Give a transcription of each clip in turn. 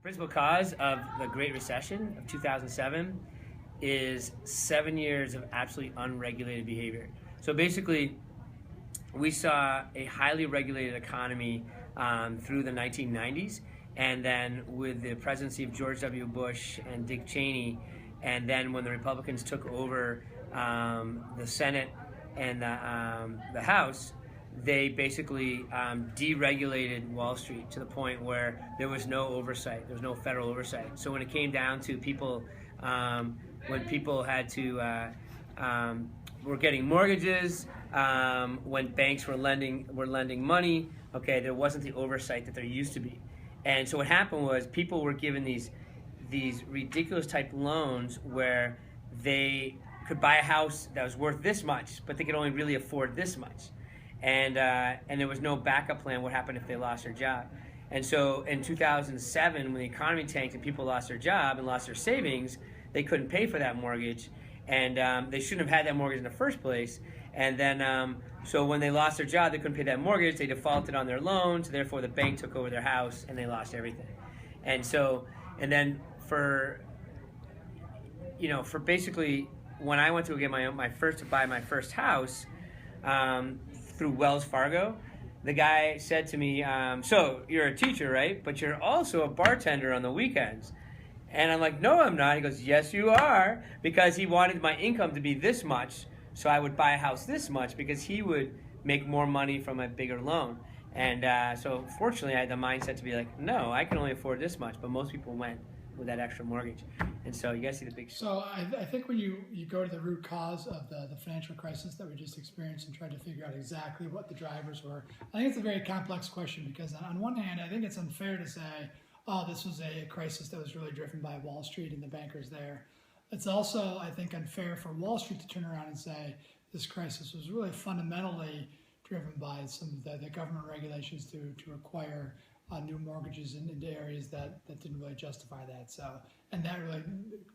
Principal cause of the Great Recession of 2007 is 7 years of absolutely unregulated behavior. So basically, we saw a highly regulated economy through the 1990s, and then with the presidency of George W. Bush and Dick Cheney, and then when the Republicans took over the Senate and the House, they basically deregulated Wall Street to the point where there was no oversight. There was no federal oversight. So when it came down to people, when people had to were getting mortgages, when banks were lending money, okay, there wasn't the oversight that there used to be. And so what happened was people were given these ridiculous type loans where they could buy a house that was worth this much, but they could only really afford this much, and there was no backup plan. What happened if they lost their job? And so in 2007, when the economy tanked and people lost their job and lost their savings, they couldn't pay for that mortgage, and they shouldn't have had that mortgage in the first place. And then, so when they lost their job, they couldn't pay that mortgage. They defaulted on their loans. Therefore, the bank took over their house, and they lost everything. And so, and then for basically when I went to get to buy my first house through Wells Fargo, the guy said to me, "So you're a teacher, right? But you're also a bartender on the weekends." And I'm like, "No, I'm not." He goes, "Yes, you are," because he wanted my income to be this much, so I would buy a house this much because he would make more money from a bigger loan. And so fortunately, I had the mindset to be like, "No, I can only afford this much," but most people went with that extra mortgage. And so you guys see the big. So I think when you go to the root cause of the financial crisis that we just experienced and try to figure out exactly what the drivers were, I think it's a very complex question because on one hand, I think it's unfair to say, oh, this was a crisis that was really driven by Wall Street and the bankers there. It's also, I think, unfair for Wall Street to turn around and say this crisis was really fundamentally driven by some of the government regulations to acquire new mortgages into areas that didn't really justify that. So, and that really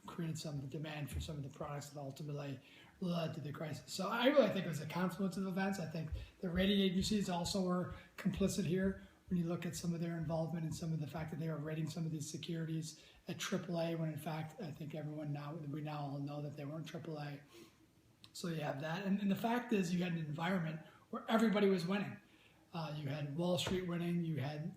created some of the demand for some of the products that ultimately led to the crisis. So I really think it was a confluence of events. I think the rating agencies also were complicit here when you look at some of their involvement and some of the fact that they were rating some of these securities at AAA when in fact I think we now all know that they weren't AAA. So you have that. And the fact is you had an environment where everybody was winning. You had Wall Street winning, you had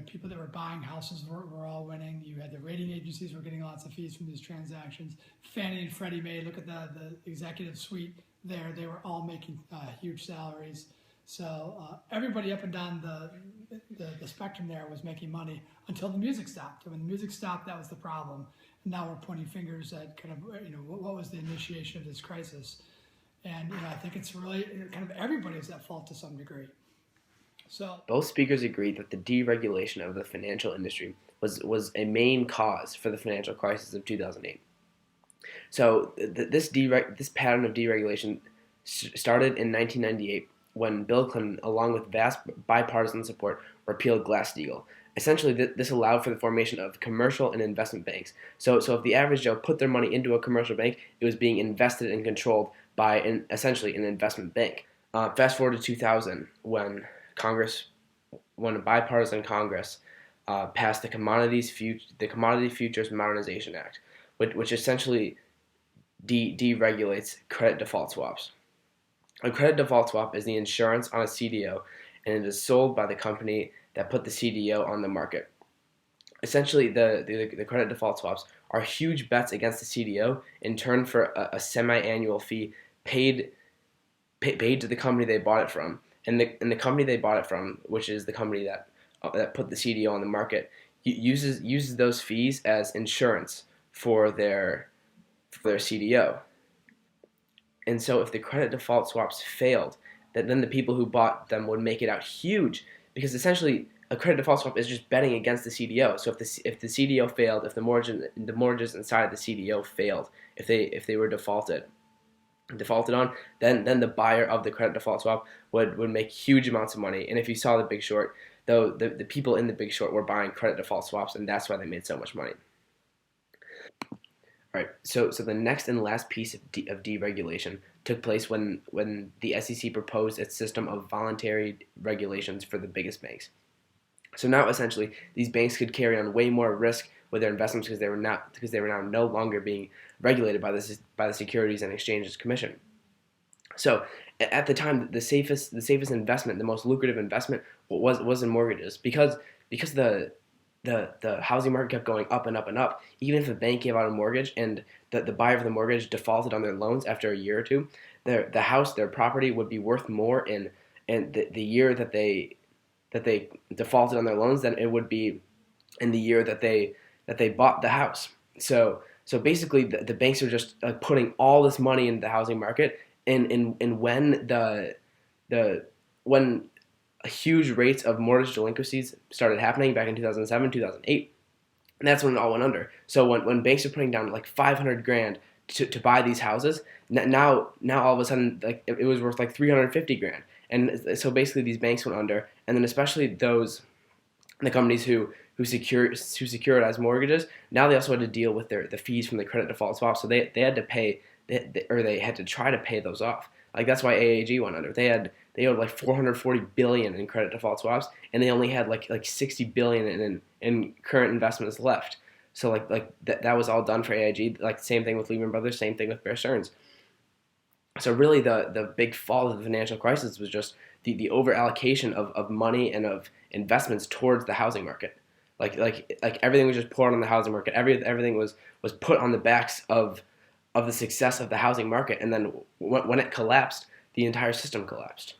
people that were buying houses were all winning. You had the rating agencies were getting lots of fees from these transactions. Fannie and Freddie Mae, look at the executive suite there. They were all making huge salaries. So everybody up and down the spectrum there was making money until the music stopped. And when the music stopped, that was the problem. And now we're pointing fingers at kind of, what was the initiation of this crisis. And I think it's really kind of everybody is at fault to some degree. So both speakers agreed that the deregulation of the financial industry was a main cause for the financial crisis of 2008. So this pattern of deregulation started in 1998 when Bill Clinton, along with vast bipartisan support, repealed Glass-Steagall. Essentially, this allowed for the formation of commercial and investment banks. So if the average Joe put their money into a commercial bank, it was being invested and controlled by essentially an investment bank. Fast forward to 2000 when a bipartisan Congress passed the Commodity Futures Modernization Act, which essentially deregulates credit default swaps. A credit default swap is the insurance on a CDO, and it is sold by the company that put the CDO on the market. Essentially, the credit default swaps are huge bets against the CDO in turn for a semi-annual fee paid to the company they bought it from. And the company they bought it from, which is the company that put the CDO on the market, uses those fees as insurance for their CDO. And so if the credit default swaps failed, then the people who bought them would make it out huge, because essentially a credit default swap is just betting against the CDO. So if the CDO failed, if the mortgages inside the CDO failed, if they were defaulted on, then the buyer of the credit default swap would make huge amounts of money. And if you saw The Big Short, though, the people in The Big Short were buying credit default swaps, and that's why they made so much money. All right, so the next and last piece of deregulation took place when the SEC proposed its system of voluntary regulations for the biggest banks. So now essentially these banks could carry on way more risk with their investments because they were now no longer being regulated by the Securities and Exchanges Commission. So at the time, the safest investment, the most lucrative investment was in mortgages because the housing market kept going up and up and up. Even if a bank gave out a mortgage and the buyer of the mortgage defaulted on their loans after a year or two, the house, their property would be worth more in the year that they defaulted on their loans than it would be in the year that they bought the house. So basically, the banks are just putting all this money into the housing market, and when huge rates of mortgage delinquencies started happening back in 2007, 2008, and that's when it all went under. So when banks are putting down like 500 grand to buy these houses, now all of a sudden like it was worth like 350 grand, and so basically these banks went under, and then especially the companies who securitize mortgages, now they also had to deal with the fees from the credit default swap, so they had to pay they had to try to pay those off. Like that's why AAG went under. They owed like 440 billion in credit default swaps, and they only had like 60 billion in current investments left. So that was all done for AIG. Like same thing with Lehman Brothers, same thing with Bear Stearns. So really the big fall of the financial crisis was just the over allocation of money and of investments towards the housing market. Like everything was just poured on the housing market. Everything was put on the backs of the success of the housing market, and then when it collapsed, the entire system collapsed.